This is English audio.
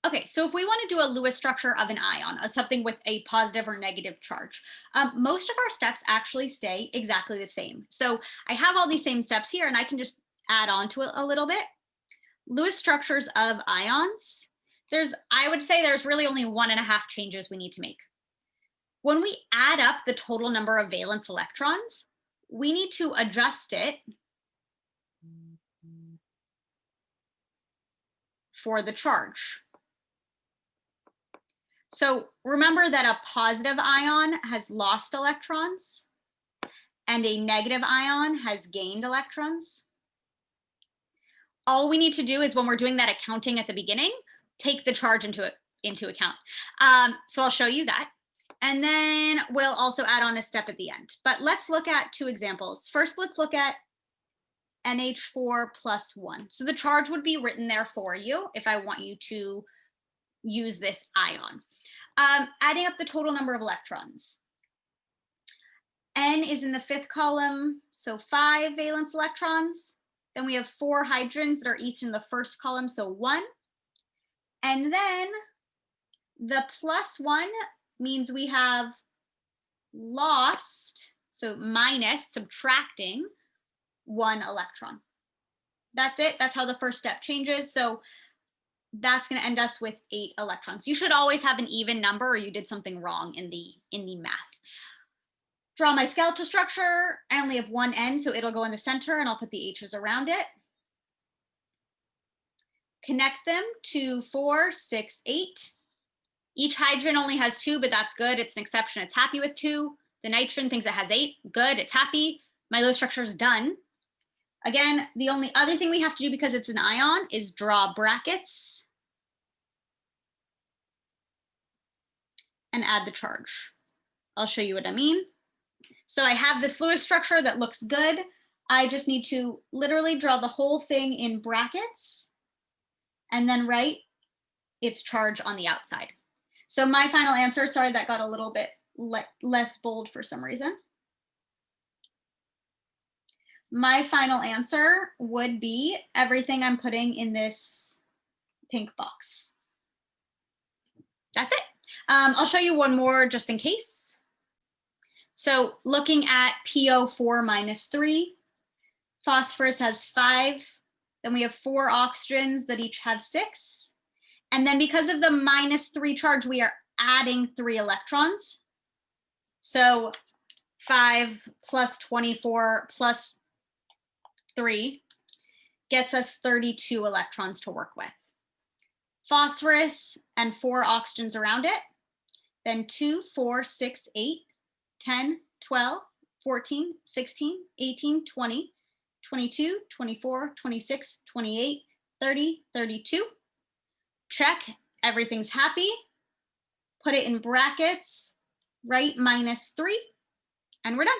Okay, so if we want to do a Lewis structure of an ion, something with a positive or negative charge, most of our steps actually stay exactly the same. So I have all these same steps here, and I can just add on to it a little bit. Lewis structures of ions, I would say there's really only 1.5 changes we need to make. When we add up the total number of valence electrons, we need to adjust it for the charge. So remember that a positive ion has lost electrons and a negative ion has gained electrons. All we need to do is when we're doing that accounting at the beginning, take the charge into account. So I'll show you that. And then we'll also add on a step at the end. But let's look at 2 examples. First, let's look at NH4 plus 1. So the charge would be written there for you if I want you to use this ion. Adding up the total number of electrons. N is in the 5th column, so 5 valence electrons. Then we have 4 hydrogens that are each in the 1st column, so 1. And then the plus 1 means we have lost, so minus, subtracting 1 electron. That's it. That's how the first step changes. So that's going to end us with 8 electrons. You should always have an even number or you did something wrong in the math. Draw my skeletal structure. I only have 1 N, so it'll go in the center and I'll put the H's around it. Connect them to 4, 6, 8. Each hydrogen only has 2, but that's good. It's an exception. It's happy with 2. The nitrogen thinks it has 8. Good. It's happy. My Lewis structure is done. Again, the only other thing we have to do because it's an ion is draw brackets and add the charge. I'll show you what I mean. So I have this Lewis structure that looks good. I just need to literally draw the whole thing in brackets and then write its charge on the outside. So my final answer, sorry, that got a little bit less bold for some reason. My final answer would be everything I'm putting in this pink box. That's it. I'll show you one more just in case. So looking at PO4 minus 3, phosphorus has 5. Then we have 4 oxygens that each have 6. And then because of the minus 3 charge, we are adding 3 electrons. So 5 plus 24 plus 3 gets us 32 electrons to work with. Phosphorus and 4 oxygens around it. Then 2, 4, 6, 8, 10, 12, 14, 16, 18, 20, 22, 24, 26, 28, 30, 32. Check, everything's happy. Put it in brackets, write minus 3, and we're done.